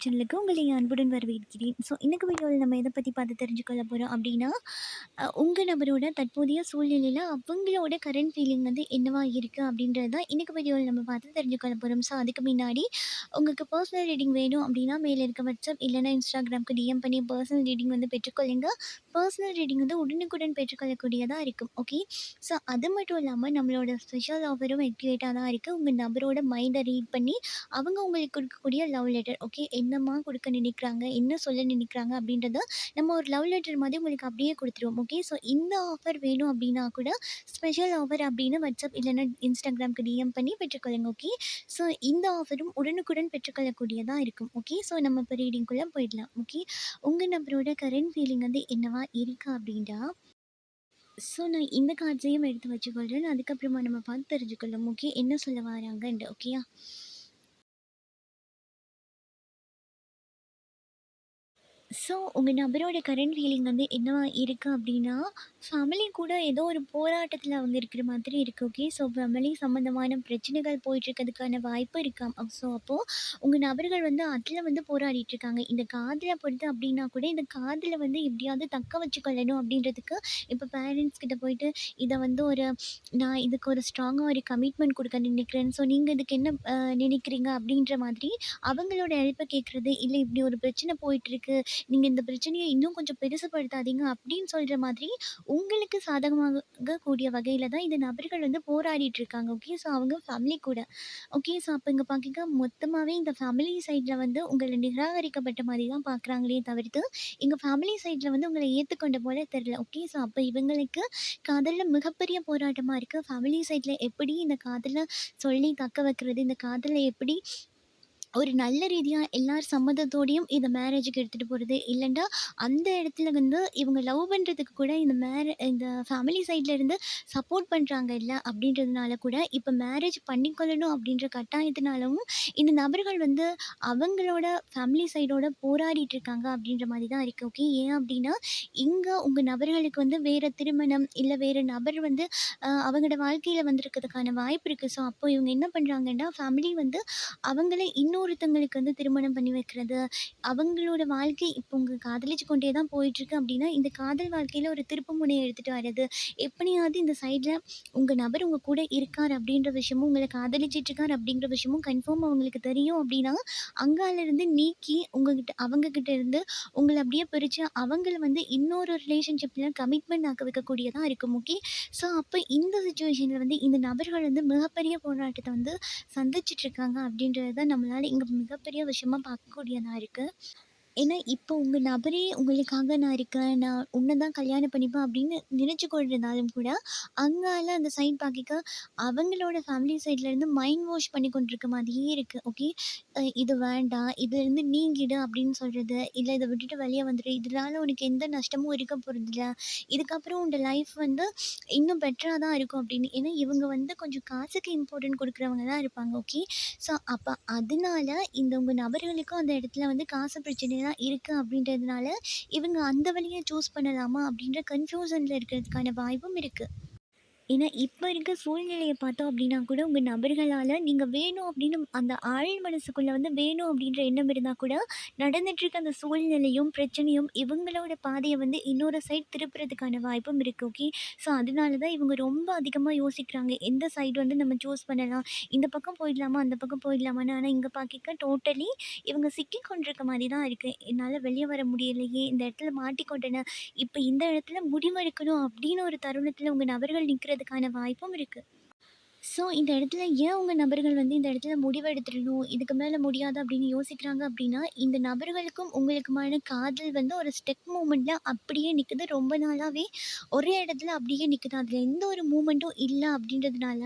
சேனலுக்கு உங்களை அன்புடன் வரவேற்கிறேன். இன்னைக்கு வீடியோவில் நம்ம எதை பற்றி பார்த்து தெரிஞ்சுக்கொள்ள போகிறோம் அப்படின்னா, உங்கள் நபரோட தற்போதைய சூழ்நிலையில் அவங்களோட கரண்ட் ஃபீலிங் வந்து என்னவா இருக்குது அப்படின்றது தான் இன்னைக்கு வீடியோவில் நம்ம பார்த்து தெரிஞ்சுக்கொள்ள போகிறோம். அதுக்கு முன்னாடி உங்களுக்கு பர்சனல் ரீடிங் வேணும் அப்படின்னா மேலே இருக்க வாட்ஸ்அப் இல்லைனா இன்ஸ்டாகிராமுக்கு டிஎம் பண்ணி பர்சனல் ரீடிங் வந்து பெற்றுக்கொள்ளுங்க. பர்சனல் ரீடிங் வந்து உடனுக்குடன் பெற்றுக்கொள்ளக்கூடியதாக இருக்கும். ஓகே. அது மட்டும் இல்லாமல் நம்மளோட ஸ்பெஷல் ஆஃபரும் ஆக்டிவேட்டாக தான் இருக்குது. உங்கள் நபரோட மைண்டை ரீட் பண்ணி அவங்க உங்களுக்கு கொடுக்கக்கூடிய லவ் லெட்டர், ஓகே, என்னம்மா கொடுக்க நினைக்கிறாங்க, என்ன சொல்ல நினைக்கிறாங்க அப்படின்றத நம்ம ஒரு லவ் லெட்டர் மாதிரி உங்களுக்கு அப்படியே கொடுத்துருவோம். ஓகே. இந்த ஆஃபர் வேணும் அப்படின்னா கூட ஸ்பெஷல் ஆஃபர் அப்படின்னு வாட்ஸ்அப் இல்லைன்னா இன்ஸ்டாகிராமுக்கு டிஎம் பண்ணி பெற்றுக்கொள்ளுங்க. ஓகே. இந்த ஆஃபரும் உடனுக்குடன் பெற்றுக்கொள்ளக்கூடியதாக இருக்கும். ஓகே. நம்ம இப்போ ரீடிங்குள்ளே போயிடலாம். ஓகே. உங்கள் நபரோட கரண்ட் ஃபீலிங் வந்து என்னவா இருக்கு அப்படின்டா, நான் இந்த கார்ட்ஸையும் எடுத்து வச்சுக்கொள்கிறேன். அதுக்கப்புறமா நம்ம பார்த்து தெரிஞ்சுக்கொள்ளும். ஓகே, என்ன சொல்ல வராங்கன்ட்டு. ஓகேயா. உங்கள் நபரோட கரண்ட் ஃபீலிங் வந்து என்னவா இருக்குது அப்படின்னா, ஃபேமிலி கூட ஏதோ ஒரு போராட்டத்தில் அவங்க இருக்கிற மாதிரி இருக்குது. ஓகே. ஃபேமிலி சம்மந்தமான பிரச்சனைகள் போயிட்டுருக்கிறதுக்கான வாய்ப்பு இருக்காம். அப்போது உங்கள் நபர்கள் வந்து அதில் வந்து போராடிட்டு இருக்காங்க. இந்த காதலை பொறுத்து அப்படின்னா கூட இந்த காதலை வந்து எப்படியாவது தக்க வச்சுக்கொள்ளணும் அப்படின்றதுக்கு இப்போ பேரண்ட்ஸ் கிட்ட போயிட்டு இதை வந்து நான் இதுக்கு ஒரு ஸ்ட்ராங்காக ஒரு கமிட்மெண்ட் கொடுக்க நினைக்கிறேன், நீங்கள் இதுக்கு என்ன நினைக்கிறீங்க அப்படின்ற மாதிரி அவங்களோட ஹெல்ப்பை கேட்குறது, இல்லை இப்படி ஒரு பிரச்சனை போயிட்டுருக்கு, நீங்க இந்த பிரச்சனைய இன்னும் கொஞ்சம் பெருசுபடுத்தாதீங்க அப்படின்னு சொல்ற மாதிரி உங்களுக்கு சாதகமாக கூடிய வகையில தான் இந்த நபர்கள் வந்து போராடிட்டு இருக்காங்க. ஓகே. அவங்க ஃபேமிலி கூட. ஓகே. அப்ப இங்க பாத்தீங்க மொத்தமாவே இந்த ஃபேமிலி சைட்ல வந்து உங்கள நிராகரிக்கப்பட்ட மாதிரி தான் பார்க்குறாங்களே தவிர்த்து, எங்க ஃபேமிலி சைட்ல வந்து உங்கள ஏத்துக்கொண்ட போல தெரியல. ஓகே. அப்ப இவங்களுக்கு காதல்ல மிகப்பெரிய போராட்டமா இருக்கு. ஃபேமிலி சைட்ல எப்படி இந்த காதல சொல்லி தக்க வைக்கிறது, இந்த காதல எப்படி ஒரு நல்ல ரீதியா எல்லார் சம்மதத்தோடையும் இத மேரேஜுக்கு எடுத்துட்டு போறது. இல்லன்னா, அந்த இடத்துல வந்து இவங்க லவ் பண்றதுக்கு கூட இந்த ஃபேமிலி சைட்ல இருந்து சப்போர்ட் பண்றாங்க இல்ல அப்படின்றதுனால கூட, இப்ப மேரேஜ் பண்ணிக்கொள்ளணும் அப்படின்ற கட்டாயத்தினாலவும், இந்த நபர்கள் வந்து அவங்களோட ஃபேமிலி சைடோட போராடிட்டு இருக்காங்க அப்படின்ற மாரி தான் இருக்கு. ஓகே. ஏன் அப்படின்னா, இங்க உங்க நபர்களுக்கு வந்து வேற திருமணம், இல்ல வேற நபர் வந்து அவங்களோட வாழ்க்கையில வந்திருக்கிறதுக்கான வாய்ப்பு இருக்கு. அப்போ இவங்க என்ன பண்றாங்கன்னா, ஃபேமிலி வந்து அவங்கள இன்னொருத்தங்களுக்கு வந்து திருமணம் பண்ணி வைக்கிறது, அவங்களோட வாழ்க்கை இப்போ உங்க காதலிச்சு கொண்டே தான் போயிட்டுருக்கு அப்படின்னா, இந்த காதல் வாழ்க்கையில ஒரு திருப்பு முனைய எடுத்துட்டு வர்றது, எப்படியாவது இந்த சைட்ல உங்க நபர் உங்க கூட இருக்கார் அப்படின்ற விஷயமும், உங்கள காதலிச்சிட்டு இருக்கார் அப்படிங்கிற விஷயமும் கன்ஃபார்ம் அவங்களுக்கு தெரியும் அப்படின்னா, அங்காலருந்து நீக்கி உங்ககிட்ட அவங்க கிட்ட இருந்து உங்கள அப்படியே பிரிச்சு, அவங்கள வந்து இன்னொரு ரிலேஷன்ஷிப்ல கமிட்மெண்ட் ஆக்க வைக்கக்கூடியதா இருக்கும். ஓகே. அப்ப இந்த சிச்சுவேஷன்ல வந்து இந்த நபர்கள் வந்து மிகப்பெரிய போராட்டத்த வந்து சந்திச்சுட்டு இருக்காங்க அப்படின்றது தான் நம்மளால இங்க மிகப்பெரிய விஷயமா பார்க்கக்கூடியதா இருக்கு. ஏன்னா, இப்போ உங்க நபரே உங்களுக்காக நான் இருக்கேன், நான் உன்ன தான் கல்யாணம் பண்ணிப்பேன் அப்படின்னு நினைச்சு கொண்டிருந்தாலும் கூட, அங்கால அந்த சைட் பாக்கிக்க அவங்களோட ஃபேமிலி சைட்லேருந்து மைண்ட் வாஷ் பண்ணி கொண்டிருக்க மாதிரியே இருக்கு. ஓகே. இது வேண்டாம், இதுலேருந்து நீங்கிடு அப்படின்னு சொல்றது, இல்ல இத விட்டுட்டு வெளிய வந்துரு, இதனால உனக்கு எந்த நஷ்டமும் இருக்க போறதில்ல. இதுக்கப்புறம் உன்னோட லைஃப் வந்து இன்னும் பெட்டரா தான் இருக்கும் அப்படின்னு. ஏன்னா, இவங்க வந்து கொஞ்சம் காசுக்கு இம்பார்ட்டன்ட் குடுக்குறவங்க தான் இருப்பாங்க. ஓகே. அப்ப அதனால இந்த உங்க நபர்களுக்கும் அந்த இடத்துல வந்து காசு பிரச்சனை தான் இருக்கு அப்படின்றதுனால, இவங்க அந்த வழிய சூஸ் பண்ணலாமா அப்படின்ற கன்ஃப்யூஷன்ல இருக்கிறதுக்கான வாய்ப்பும் இருக்கு. ஏன்னா, இப்ப இருக்க சூழ்நிலைய பார்த்தோம் அப்டின்னா கூட, உங்க நபர்களால நீங்க வேணும் அப்படின்னு அந்த ஆழ் மனசுக்குள்ள வந்து வேணும் அப்படின்ற எண்ணம் இருந்தா கூட, நடந்துட்டுருக்க அந்த சூழ்நிலையும், பிரச்சனையும் இவங்களோட பாதைய வந்து இன்னொரு சைட் திருப்புறதுக்கான வாய்ப்பும் இருக்கு. ஓகே. அதனால தான் இவங்க ரொம்ப அதிகமா யோசிக்கிறாங்க. எந்த சைடு வந்து நம்ம சூஸ் பண்ணலாம்? இந்த பக்கம் போயிடலாமா? அந்த பக்கம் போயிடலாமான்னு. ஆனா, இங்க பாக்கிக்க டோட்டலி இவங்க சிக்கிக் கொண்டிருக்க மாரி தான் இருக்கு. என்னால வெளிய வர முடியலையே! இந்த இடத்துல மாட்டிக்கொண்டேனே! இப்ப இந்த இடத்துல முடிவெடுக்கணும் அப்படின்னு ஒரு தருணத்துல உங்க நபர்கள் நிக்கிறதுக்கான வாய்ப்பும் இருக்கு. இந்த இடத்துல ஏன் உங்க நபர்கள் வந்து இந்த இடத்துல முடிவெடுத்துடணும், இதுக்கு மேல முடியாது அப்படின்னு யோசிக்கிறாங்க அப்படின்னா, இந்த நபர்களுக்கும் உங்களுக்குமான காதல் வந்து ஒரு ஸ்டெப் மூவ்மெண்ட்ல அப்படியே நிக்குது. ரொம்ப நாளாவே ஒரே இடத்துல அப்படியே நிக்குது. அதுல எந்த ஒரு மூவ்மெண்ட்டும் இல்ல அப்படின்றதுனால,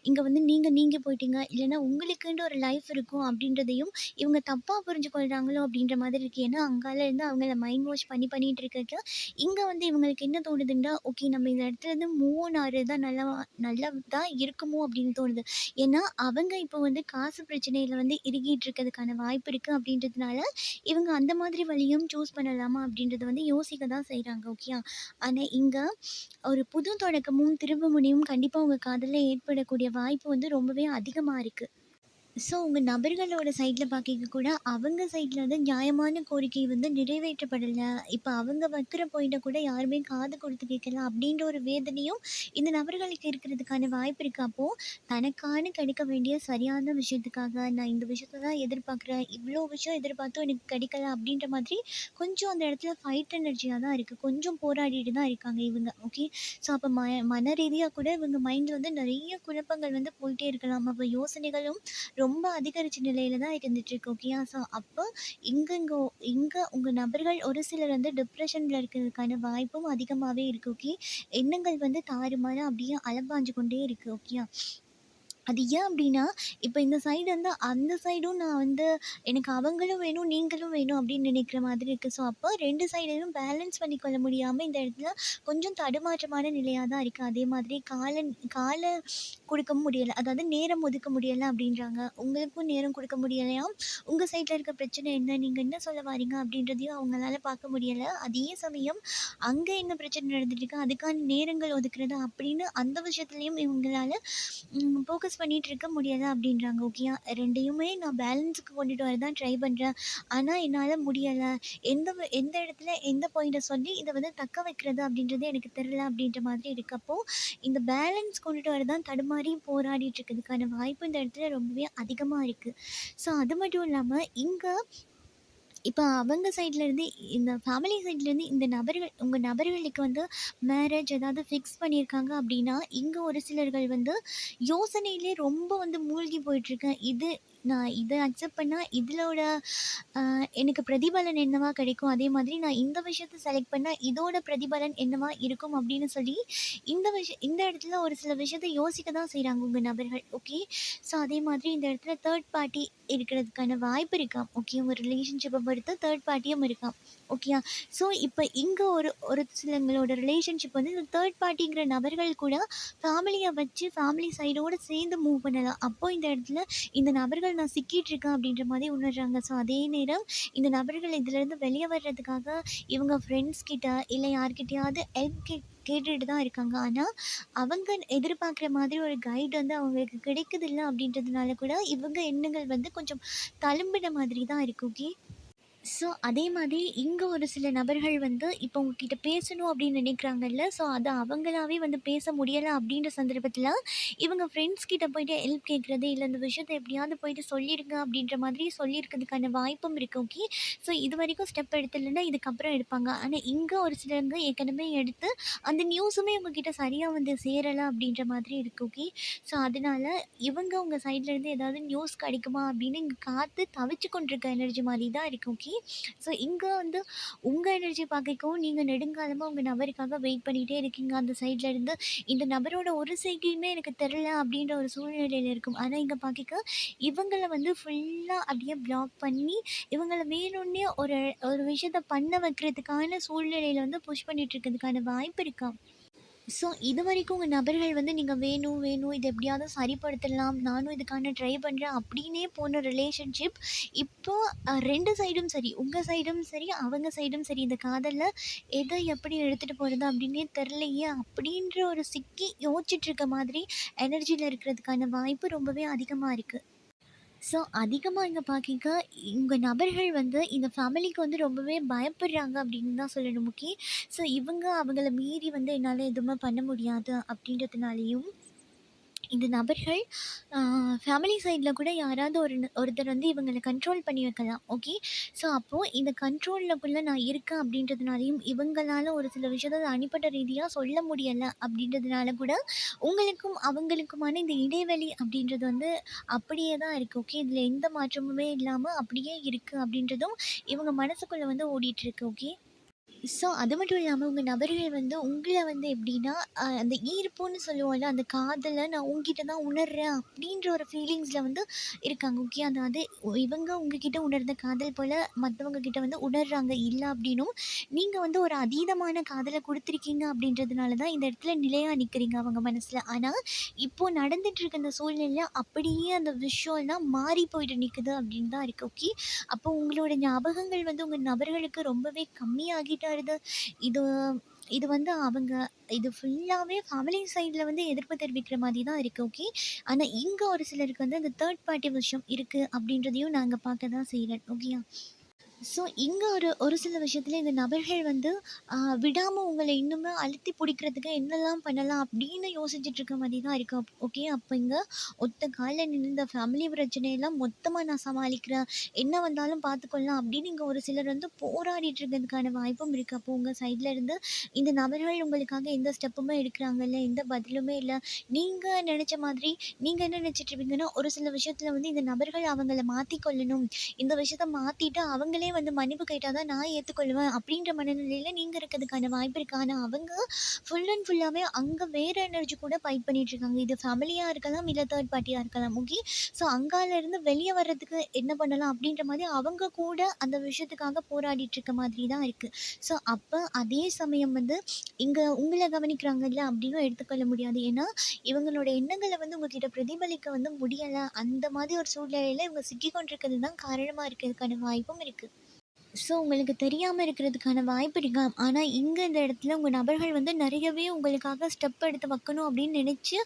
இங்க வந்து நீங்க நீங்கி போயிட்டீங்க. இல்லைன்னா உங்களுக்குன்ட்டு ஒரு லைஃப் இருக்கும் அப்படின்றதையும் இவங்க தப்பா புரிஞ்சு கொள்றாங்களோ அப்படின்ற மாதிரி இருக்கு. ஏன்னா, அங்கால இருந்து அவங்கள மைண்ட் வாஷ் பண்ணிட்டு இருக்க, இங்க வந்து இவங்களுக்கு என்ன தோணுதுன்னா, ஓகே, நம்ம இந்த இடத்துல இருந்து மூவ் ஆன் ஆறது தான் நல்லதா இருக்குமோ அப்படின்னு தோணுது. ஏன்னா, அவங்க இப்போ வந்து காசு பிரச்சனையில வந்து இறுகிட்டு இருக்கிறதுக்கான வாய்ப்பு இருக்கு அப்படின்றதுனால, இவங்க அந்த மாதிரி வழியும் சூஸ் பண்ணலாமா அப்படின்றத வந்து யோசிக்க தான் செய்றாங்க. ஓகேயா. ஆனா இங்க ஒரு புது தொடக்கமும், திருப்பு முனையும் கண்டிப்பா உங்க காதல்ல ஏற்படக்கூடிய வாய்ப்பு வந்து ரொம்பவே அதிகமா இருக்கு. ஸோ உங்க நபர்களோட சைட்ல பார்க்கைக்கு கூட, அவங்க சைட்ல வந்து நியாயமான கோரிக்கை வந்து நிறைவேற்றப்படல. இப்ப அவங்க வைக்கிற பாயிண்ட்ட கூட யாருமே காது குடுத்து கேட்கல அப்படின்ற ஒரு வேதனையும் இந்த நபர்களுக்கு இருக்கிறதுக்கான வாய்ப்பு இருக்கு. அப்போ தனக்கான கிடைக்க வேண்டிய சரியான விஷயத்துக்காக, நான் இந்த விஷயத்த தான் எதிர்பார்க்குறேன். இவ்ளோ விஷயம் எதிர்பார்த்தும் எனக்கு கிடைக்கல அப்படின்ற மாதிரி கொஞ்சம் அந்த இடத்துல ஃபைட் எனர்ஜியா தான் இருக்கு. கொஞ்சம் போராடிட்டு தான் இருக்காங்க இவங்க. ஓகே. ஸோ அப்ப மன ரீதியா கூட இவங்க மைண்ட்ல வந்து நெறைய குழப்பங்கள் வந்து போயிட்டே இருக்கலாம். அப்ப யோசனைகளும் ரொம்ப அதிகரிச்ச நிலையில தான் இருந்துட்டுருக்கு. ஓகேயா? ஸோ அப்போ இங்க இங்க உங்க நபர்கள் ஒரு சிலர் வந்து டிப்ரஷன்ல இருக்கிறதுக்கான வாய்ப்பும் அதிகமாவே இருக்கு. ஓகே. எண்ணங்கள் வந்து தாறுமாறா அப்படியே அலப்பாஞ்சு கொண்டே இருக்கு. ஓகேயா? அது ஏன் அப்டின்னா, இப்ப இந்த சைடு வந்து அந்த சைடும் நான் வந்து எனக்கு அவங்களும் வேணும், நீங்களும் வேணும் அப்டின்னு நினைக்கிற மாதிரி இருக்கு. ஸோ, அப்போ 2 சைடையும் பேலன்ஸ் பண்ணிக்கொள்ள முடியாம இந்த இடத்துல கொஞ்சம் தடுமாற்றமான நிலையா தான் இருக்கு. அதே மாதிரி கால குடுக்க முடியல. அதாவது நேரம் ஒதுக்க முடியல அப்டின்றாங்க. உங்களுக்கும் நேரம் குடுக்க முடியலையாம். உங்க சைட்ல இருக்க பிரச்சனை என்ன? நீங்க என்ன சொல்ல வாரீங்க? அப்டின்றதையும் அவங்களால பார்க்க முடியல. அதே சமயம் அங்க என்ன பிரச்சனை நடந்துட்டு இருக்கு? அதுக்கான நேரங்கள் ஒதுக்குறது அப்படின்னு அந்த விஷயத்துலயும் இவங்களால ஃபோக்கஸ் பண்ணிட்டு இருக்க முடியல அப்படின்றாங்க. ஓகேயா? 2யுமே நான் பேலன்ஸுக்கு கொண்டுட்டு வர தான் ட்ரை பண்றேன். ஆனா என்னால முடியல. எந்த இடத்துல எந்த பாயிண்ட்ட சொல்லி இத வந்து தக்க வைக்கிறது அப்படின்றது எனக்கு தெரியல அப்படின்ற மாதிரி இருக்கு. அப்போ இந்த பேலன்ஸ் கொண்டுட்டு வர தான் தடுமாறி போராடிட்டு இருக்கிறதுக்கான வாய்ப்பு இந்த இடத்துல ரொம்பவே அதிகமா இருக்கு. ஸோ அது மட்டும் இல்லாம இங்க இப்ப அவங்க சைட்லருந்து இந்த ஃபேமிலி சைட்லருந்து இந்த நபர்கள் உங்க நபர்களுக்கு வந்து மேரேஜ் ஏதாவது ஃபிக்ஸ் பண்ணியிருக்காங்க அப்டின்னா, இங்க ஒரு சிலர்கள் வந்து யோசனையிலே ரொம்ப வந்து மூழ்கி போயிட்டுருக்கேன். நான் இத அக்செப்ட் பண்ணா இதோட எனக்கு பிரதிபலன் என்னவா கிடைக்கும்? அதே மாதிரி நான் இந்த விஷயத்த செலக்ட் பண்ணா இதோட பிரதிபலன் என்னவா இருக்கும்? அப்டின்னு சொல்லி இந்த இடத்துல ஒரு சில விஷயத்த யோசிக்க தான் செய்றாங்க உங்க நபர்கள். ஓகே. ஸோ அதே மாதிரி இந்த இடத்துல தேர்ட் பார்ட்டி இருக்கிறதுக்கான வாய்ப்பு இருக்காம். ஓகே. உங்க ரிலேஷன்ஷிப்ப பொறுத்து தேர்ட் பார்ட்டியும் இருக்காம். ஓகேயா? ஸோ இப்ப இங்க ஒரு ஒரு சிலங்களோட ரிலேஷன்ஷிப் வந்து இந்த தேர்ட் பார்ட்டிங்கிற நபர்கள் கூட ஃபேமிலிய வச்சு ஃபேமிலி சைடோட சேர்ந்து மூவ் பண்ணலாம். அப்போ இந்த இடத்துல இந்த நபர்கள் நான் சிக்கிட்டு இருக்கேன் அப்படின்ற மாரி உணர்றாங்க. ஸோ அதே நேரம் இந்த நபர்கள் இதுலேருந்து வெளிய வர்றதுக்காக இவங்க ஃப்ரெண்ட்ஸ் கிட்ட இல்ல யார்கிட்டயாவது ஹெல்ப் கேட்டுட்டு தான் இருக்காங்க. ஆனா, அவங்க எதிர்பார்க்குற மாதிரி ஒரு கைட் வந்து அவங்களுக்கு கிடைக்குதில்ல அப்படின்றதுனால கூட இவங்க எண்ணங்கள் வந்து கொஞ்சம் தழும்பின மாதிரி தான் இருக்கு. ஓகே. ஸோ, அதே மாதிரி இங்க ஒரு சில நபர்கள் வந்து இப்போ உங்ககிட்ட பேசணும் அப்படின்னு நினைக்கிறாங்கல்ல. ஸோ, அது அவங்களாவே வந்து பேச முடியல அப்படின்ற சந்தர்ப்பத்தில, இவங்க ஃப்ரெண்ட்ஸ் கிட்ட போயிட்டு ஹெல்ப் கேட்குறது, இல்ல இந்த விஷயத்த எப்படியாவது போயிட்டு சொல்லிடுங்க அப்படின்ற மாதிரி சொல்லியிருக்கிறதுக்கான வாய்ப்பும் இருக்கு. ஓகே. ஸோ, இதுவரைக்கும் ஸ்டெப் எடுத்துலன்னா, இதுக்கப்புறம் எடுப்பாங்க. ஆனா, இங்க ஒரு சிலவங்க ஏற்கனவே எடுத்து, அந்த நியூஸுமே உங்ககிட்ட சரியா வந்து சேரல அப்படின்ற மாதிரி இருக்கு. ஓகே. ஸோ, அதனால இவங்க உங்க சைட்லேருந்து ஏதாவது நியூஸ் கிடைக்குமா அப்படின்னு இங்க காத்து தவிச்சு கொண்டிருக்க எனர்ஜி மாரி தான் இருக்கு. ஓகே. ஸோ இங்க வந்து உங்க எனர்ஜி பார்க்கைக்கும் நீங்க நெடுங்காலமா உங்க நபருக்காக வெயிட் பண்ணிட்டே இருக்கீங்க. அந்த சைட்ல இருந்து இந்த நபரோட ஒரு செய்தியுமே எனக்கு தெரியல அப்படின்ற ஒரு சூழ்நிலையில இருக்கும். ஆனா இங்க பார்க்கைக்க இவங்கள வந்து ஃபுல்லா அப்படியே பிளாக் பண்ணி, இவங்கள வேணும்னே ஒரு ஒரு விஷயத்த பண்ண வைக்கிறதுக்கான சூழ்நிலையில வந்து புஷ் பண்ணிட்டு இருக்கிறதுக்கான வாய்ப்பு இருக்கா? ஸோ, இதுவரைக்கும் உங்க நபர்கள் வந்து நீங்க வேணும், வேணும் இத எப்படியாவது சரிப்படுத்திடலாம். நானும் இதுக்கான ட்ரை பண்றேன் அப்படின்னே போன ரிலேஷன்ஷிப் இப்போ 2 சைடும் சரி, உங்க சைடும் சரி, அவங்க சைடும் சரி, இந்த காதல்ல எத எப்படி எடுத்துட்டு போறது அப்படின்னே தெரியலையே அப்படின்ற ஒரு சிக்கி யோசிச்சுட்டு இருக்க மாதிரி எனர்ஜில இருக்கிறதுக்கான வாய்ப்பு ரொம்பவே அதிகமா இருக்கு. ஸோ, அதிகமா இங்க பார்க்கிங்க, உங்க நபர்கள் வந்து இந்த ஃபேமிலிக்கு வந்து ரொம்பவே பயப்படுறாங்க அப்படின்னு தான் சொல்லணும். ஓகே. ஸோ, இவங்க அவங்கள மீறி வந்து என்னால எதுவுமே பண்ண முடியாது அப்படின்றதுனாலயும் இந்த நபர்கள் ஆ ஃபேமிலி சைட்ல கூட யாராவது ஒருத்தர் வந்து இவங்கள கண்ட்ரோல் பண்ணி வைக்கலாம். ஓகே. ஸோ, அப்போ இந்த கண்ட்ரோல்க்குள்ள நான் இருக்கேன் அப்படின்றதுனாலயும், இவங்களால ஒரு சில விஷயத்த தனிப்பட்ட ரீதியா சொல்ல முடியல அப்படின்றதுனால கூட, உங்களுக்கும் அவங்களுக்குமான இந்த இடைவெளி அப்படின்றது வந்து அப்படியே தான் இருக்கு. ஓகே. இதில எந்த மாற்றமுமே இல்லாம அப்படியே இருக்கு அப்படின்றதும் இவங்க மனசுக்குள்ள வந்து ஓடிட்டுருக்கு. ஓகே. ஸோ, அது மட்டும் இல்லாம உங்க நபர்கள் வந்து உங்கள வந்து எப்படின்னா, அந்த ஈர்ப்புன்னு சொல்லுவோம்ல, அந்த காதல நான் உன்கிட்ட தான் உணர்றேன் அப்படின்ற ஒரு ஃபீலிங்ஸ்ல வந்து இருக்காங்க. ஓகே. அதாவது இவங்க உங்ககிட்ட உணர்ந்த காதல் போல மத்தவங்க கிட்ட வந்து உணர்றாங்க இல்ல அப்படின்னும், நீங்க வந்து ஒரு அதீதமான காதல குடுத்துருக்கீங்க அப்படின்றதுனால தான் இந்த இடத்துல நிலையா நிக்கிறீங்க அவங்க மனசுல. ஆனா, இப்போ நடந்துட்டு இருக்க இந்த சூழ்நிலையில அப்படியே அந்த விஷயம்லாம் மாறி போயிட்டு நிக்குது அப்படின்னு தான் இருக்கு. ஓகே. அப்போ உங்களோட ஞாபகங்கள் வந்து உங்க நபர்களுக்கு ரொம்பவே கம்மியாகிட்டா வருது. இது இது வந்து அவங்க இது ஃபுல்லாவே ஃபேமிலி சைட்ல வந்து எதிர்ப்பு தெரிவிக்கிற மாதிரி தான் இருக்கு. ஓகே. ஆனா இங்க ஒரு சிலருக்கு வந்து அந்த தேர்ட் பார்ட்டி விஷயம் இருக்கு அப்படின்றதையும் நாங்க பார்க்க தான் செய்றேன். ஓகேயா? ஸோ இங்க ஒரு ஒரு சில விஷயத்துல இந்த நபர்கள் வந்து விடாம உங்கள இன்னுமே அழுத்தி பிடிக்கிறதுக்கு என்னெல்லாம் பண்ணலாம் அப்படின்னு யோசிச்சுட்டு இருக்க மாதிரி தான் இருக்கு. ஓகே. அப்போ இங்க ஒத்த கால்ல நின்னு இந்த ஃபேமிலி பிரச்சனையெல்லாம் மொத்தமா நான் சமாளிக்கிறேன். என்ன வந்தாலும் பார்த்துக்கொள்ளலாம் அப்படின்னு இங்க ஒரு சிலர் வந்து போராடிட்டு இருக்கிறதுக்கான வாய்ப்பும் இருக்கு. அப்போ உங்க சைட்ல இருந்து இந்த நபர்கள் உங்களுக்காக எந்த ஸ்டெப்புமே எடுக்கிறாங்கல்ல, எந்த பதிலுமே இல்ல. நீங்க நினைச்ச மாதிரி நீங்க என்ன நினைச்சிட்டு இருப்பீங்கன்னா, ஒரு சில விஷயத்துல வந்து இந்த நபர்கள் அவங்கள மாத்திக்கொள்ளணும். இந்த விஷயத்த மாத்திட்டு அவங்களே வந்து மன்னிப்பு கேட்டா தான் நான் ஏத்துக்கொள்ளுவேன் அப்படின்ற மனநிலையில நீங்க இருக்கிறதுக்கான வாய்ப்பு இருக்கு. ஆனா அவங்க ஃபுல் அண்ட் ஃபுல்லாவே அங்க வேற எனர்ஜி கூட ஃபைட் பண்ணிட்டு இருக்காங்க. இது ஃபேமிலியா இருக்கலாம், இல்ல தேர்ட் பார்ட்டியா இருக்கலாம். ஓகே. ஸோ அங்கால இருந்து வெளிய வர்றதுக்கு என்ன பண்ணலாம் அப்படின்ற மாதிரி அவங்க கூட அந்த விஷயத்துக்காக போராடிட்டு இருக்க மாதிரி தான் இருக்கு. ஸோ அப்ப அதே சமயம் வந்து இங்க உங்கள கவனிக்கிறாங்கல்ல அப்படின்னும் எடுத்துக்கொள்ள முடியாது. ஏன்னா இவங்களோட எண்ணங்கள வந்து உங்ககிட்ட பிரதிபலிக்க வந்து முடியல. அந்த மாதிரி ஒரு சூழ்நிலையில இவங்க சிக்கிக் கொண்டிருக்கிறது தான் காரணமா இருக்கிறதுக்கான வாய்ப்பும் இருக்கு. ஸோ உங்களுக்கு தெரியாம இருக்கிறதுக்கான வாய்ப்பு இருக்கு. ஆனா, இங்க இந்த இடத்துல உங்க நபர்கள் வந்து நெறையவே உங்களுக்காக ஸ்டெப் எடுத்து வைக்கணும் அப்படின்னு நினைச்சு,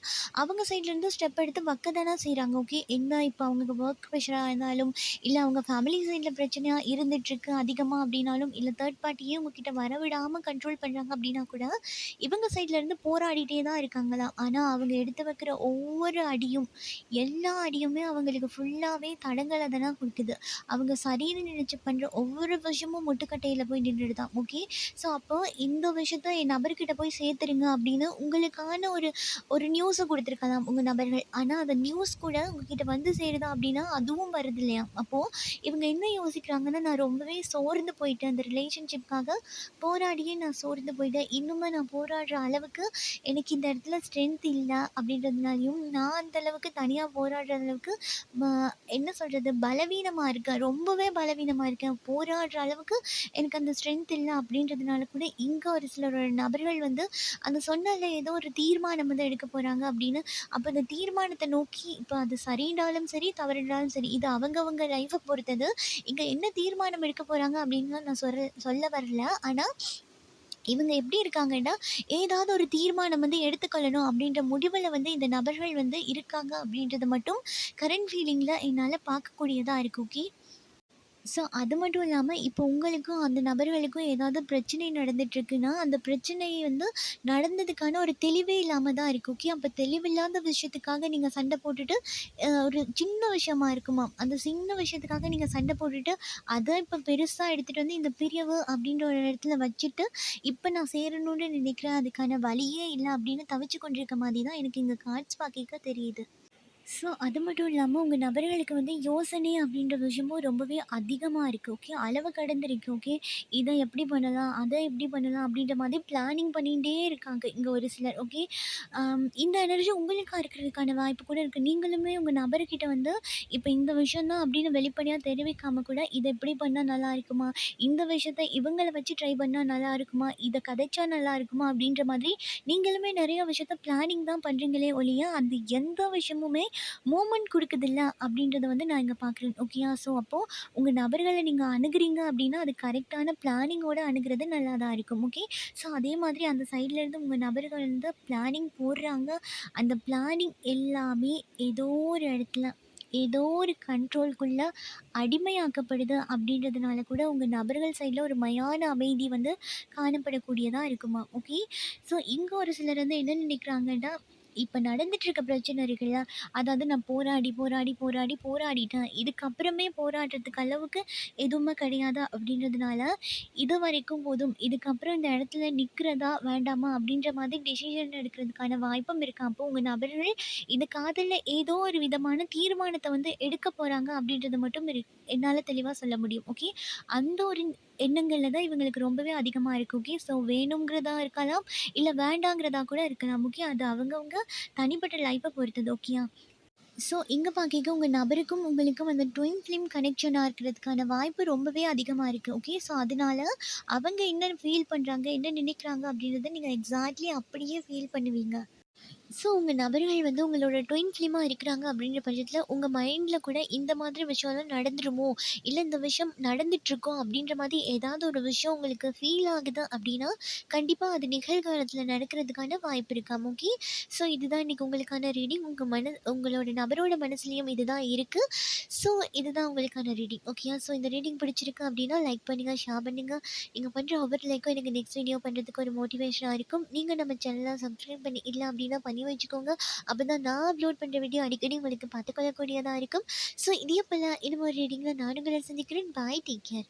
அவங்க சைட்லேருந்து ஸ்டெப் எடுத்து வைக்க தானே செய்றாங்க. ஓகே. என்ன இப்ப அவங்க ஒர்க் ப்ரெஷரா இருந்தாலும், இல்ல அவங்க ஃபேமிலி சைட்ல பிரச்சனையா இருந்துட்டுருக்கு அதிகமா அப்படின்னாலும், இல்ல தேர்ட் பார்ட்டியே உங்ககிட்ட வரவிடாம கண்ட்ரோல் பண்றாங்க அப்படின்னா கூட, இவங்க சைட்லேருந்து போராடிட்டே தான் இருக்காங்களாம். ஆனா, அவங்க எடுத்து வைக்கிற ஒவ்வொரு அடியும், எல்லா அடியுமே அவங்களுக்கு ஃபுல்லாவே தடங்கல தான குடுக்குது. அவங்க சரின்னு நினைச்சு பண்ற ஒவ்வொரு விஷயமும் முட்டுக்கட்டையில போய் நின்றுடுதாம். ஓகே. ஸோ அப்போ இந்த விஷயத்த என் நபர்கிட்ட போய் சேர்த்துருங்க அப்படின்னு உங்களுக்கான ஒரு ஒரு நியூஸை கொடுத்துருக்கலாம் உங்க நபர்கள். ஆனா அந்த நியூஸ் கூட உங்ககிட்ட வந்து சேருதா அப்படின்னா அதுவும் வருது இல்லையா? அப்போ இவங்க என்ன யோசிக்கிறாங்கன்னா, நான் ரொம்பவே சோர்ந்து போயிட்டேன் அந்த ரிலேஷன்ஷிப்காக போராடியே நான் சோர்ந்து போயிட்டேன். இன்னுமே நான் போராடுற அளவுக்கு எனக்கு இந்த இடத்துல ஸ்ட்ரென்த் இல்லை அப்படின்றதுனாலையும் நான் அந்த அளவுக்கு தனியா போராடுற அளவுக்கு ம என்ன சொல்றது? பலவீனமா இருக்கேன். ரொம்பவே பலவீனமா இருக்கேன். போராடுற அளவுக்கு எனக்கு அந்த ஸ்ட்ரென்த் இல்ல அப்படின்றதுனால கூட, இங்க ஒரு சிலரோட நபர்கள் வந்து அந்த சொன்னேன்ல ஏதோ ஒரு தீர்மானம் வந்து எடுக்க போறாங்க அப்படின்னு. அப்ப அந்த தீர்மானத்த நோக்கி இப்ப அது சரின்னாலும் சரி, தவறுனாலும் சரி, இது அவங்கவங்க லைஃப பொறுத்தது. இங்க என்ன தீர்மானம் எடுக்க போறாங்க அப்படின்னு நான் சொல்ல வரல. ஆனா இவங்க எப்படி இருக்காங்கன்னா, ஏதாவது ஒரு தீர்மானம் வந்து எடுத்துக்கொள்ளணும் அப்படின்ற முடிவுல வந்து இந்த நபர்கள் வந்து இருக்காங்க அப்படின்றது மட்டும் கரண்ட் ஃபீலிங்ல என்னால பார்க்கக்கூடியதா இருக்கு. ஓகே. ஸோ அது மட்டும் இல்லாம, இப்போ உங்களுக்கும் அந்த நபர்களுக்கும் ஏதாவது பிரச்சனை நடந்துட்டுருக்குன்னா, அந்த பிரச்சனை வந்து நடந்ததுக்கான ஒரு தெளிவே இல்லாம தான் இருக்கு. ஓகே. அப்ப தெளிவில்லாத விஷயத்துக்காக நீங்க சண்டை போட்டுட்டு, ஒரு சின்ன விஷயமா இருக்குமாம். அந்த சின்ன விஷயத்துக்காக நீங்க சண்டை போட்டுட்டு, அத இப்ப பெருசா எடுத்துட்டு வந்து இந்த பிரிவு அப்படின்ற ஒரு இடத்துல வச்சுட்டு, இப்ப நான் சேரணும்னு நினைக்கிறேன். அதுக்கான வழியே இல்ல அப்படின்னு தவிச்சு கொண்டிருக்க மாதிரி தான் எனக்கு இங்க கார்ட்ஸ் பாக்கைக்க தெரியுது. ஸோ அது மட்டும் இல்லாம, உங்க நபர்களுக்கு வந்து யோசனை அப்படின்ற விஷயமும் ரொம்பவே அதிகமா இருக்கு. ஓகே. அளவு கடந்து இருக்கு. ஓகே. இத எப்படி பண்ணலாம்? அத எப்படி பண்ணலாம்? அப்படின்ற மாதிரி பிளானிங் பண்ணிட்டே இருக்காங்க. இங்க ஒரு சிலர். ஓகே. இந்த எனர்ஜி உங்களுக்கா இருக்கிறதுக்கான வாய்ப்பு கூட இருக்கு. நீங்களுமே உங்க நபர்கிட்ட வந்து, இப்ப இந்த விஷயம் தான் அப்படின்னு வெளிப்படையா தெரிவிக்காம கூட, இத இப்படி பண்ணா நல்லா இருக்குமா? இந்த விஷயத்த இவங்கள வச்சு ட்ரை பண்ணா நல்லா இருக்குமா? இத கதைச்சா நல்லா இருக்குமா? அப்படின்ற மாதிரி நீங்களுமே நெறைய விஷயத்த பிளானிங் தான் பண்றீங்களே ஒழிய, அந்த எந்த விஷயமுமே மூமெண்ட் குடுக்குதில்ல அப்படின்றத வந்து நான் இங்க பார்க்குறேன். ஓகேயா? ஸோ அப்போ உங்க நபர்கள நீங்க அணுகுறீங்க அப்படின்னா, அது கரெக்ட்டான பிளானிங்கோட அணுகுறது நல்லா தான் இருக்கும். ஓகே. ஸோ அதே மாதிரி அந்த சைட்லேருந்து உங்க நபர்கள் வந்து பிளானிங் போடுறாங்க. அந்த பிளானிங் எல்லாமே ஏதோ ஒரு இடத்துல, ஏதோ ஒரு கண்ட்ரோல்குள்ள அடிமையாக்கப்படுது அப்படின்றதுனால கூட உங்க நபர்கள் சைட்ல ஒரு மயான அமைதி வந்து காணப்படக்கூடியதா இருக்குமா. ஓகே. ஸோ இங்க ஒரு சிலர் வந்து என்ன நினைக்கிறாங்கன்னா, இப்ப நடந்துட்டு இருக்க பிரச்சனை இருக்குல்ல, அதாவது நான் போராடி, போராடி, போராடி, போராடிட்டேன். இதுக்கப்புறமே போராடுறதுக்கு அளவுக்கு எதுவுமே கிடையாது அப்படின்றதுனால, இதுவரைக்கும் போதும். இதுக்கப்புறம் இந்த இடத்துல நிக்கிறதா, வேண்டாமா அப்படின்ற மாதிரி டிசிஷன் எடுக்கிறதுக்கான வாய்ப்பும் இருக்கு. அப்போ உங்க நபர்கள் இந்த காதல்ல ஏதோ ஒரு விதமான தீர்மானத்த வந்து எடுக்க போறாங்க அப்படின்றது மட்டும் என்னால தெளிவா சொல்ல முடியும். ஓகே. அந்த ஒரு எண்ணங்கள்ல தான் இவங்களுக்கு ரொம்பவே அதிகமா இருக்கு. ஓகே. ஸோ வேணுங்கிறதா இருக்கலாம், இல்ல வேண்டாங்கிறதா கூட இருக்கலாம். ஓகே. அது அவங்கவங்க தனிப்பட்ட லைஃப்ப பொறுத்தது. ஓகேயா? ஸோ இங்க பாக்கைக்க உங்க நபருக்கும் உங்களுக்கும் அந்த ட்வின் ஃப்ளேம் கனெக்ஷனா இருக்கிறதுக்கான வாய்ப்பு ரொம்பவே அதிகமா இருக்கு. ஓகே. ஸோ அதனால அவங்க என்ன ஃபீல் பண்றாங்க, என்ன நினைக்கிறாங்க அப்படின்றத நீங்க எக்ஸாக்ட்லி அப்படியே ஃபீல் பண்ணுவீங்க. ஸோ உங்க நபர்கள் வந்து உங்களோட ட்வின் ஃப்ளேமா இருக்கிறாங்க அப்படின்ற பட்சத்தில, உங்க மைண்ட்ல கூட இந்த மாதிரி விஷயம்லாம் நடந்துருமோ? இல்ல இந்த விஷயம் நடந்துட்டுருக்கோம் அப்படின்ற மாதிரி ஏதாவது ஒரு விஷயம் உங்களுக்கு ஃபீல் ஆகுது அப்படின்னா, கண்டிப்பா அது நிகழ்காலத்தில நடக்கிறதுக்கான வாய்ப்பு இருக்காம். ஓகே. ஸோ இதுதான் இன்னைக்கு உங்களுக்கான ரீடிங். உங்களோட நபரோட மனசுலயும் இதுதான் இருக்கு. ஸோ இதுதான் உங்களுக்கான ரீடிங். ஓகேயா? ஸோ இந்த ரீடிங் பிடிச்சிருக்கு அப்படின்னா லைக் பண்ணுங்க, ஷேர் பண்ணுங்க. நீங்க பண்ற ஒவ்வொரு லைக்கும் எனக்கு நெக்ஸ்ட் வீடியோ பண்றதுக்கு ஒரு மோட்டிவேஷனா இருக்கும். நீங்க நம்ம சேனல சப்ஸ்கிரைப் பண்ணி இல்ல அப்படின்னா பண்ணி வச்சுக்கோங்க. அப்பதான் நான் அப்லோட் பண்ற வீடியோ அடிக்கடி உங்களுக்கு பார்த்துக்கொள்ளக்கூடியதா இருக்கும். ஸோ இதே போல இன்னும் ஒரு ரீடிங்ல நான் உங்கள சந்திக்கிறேன். பாய். Take care.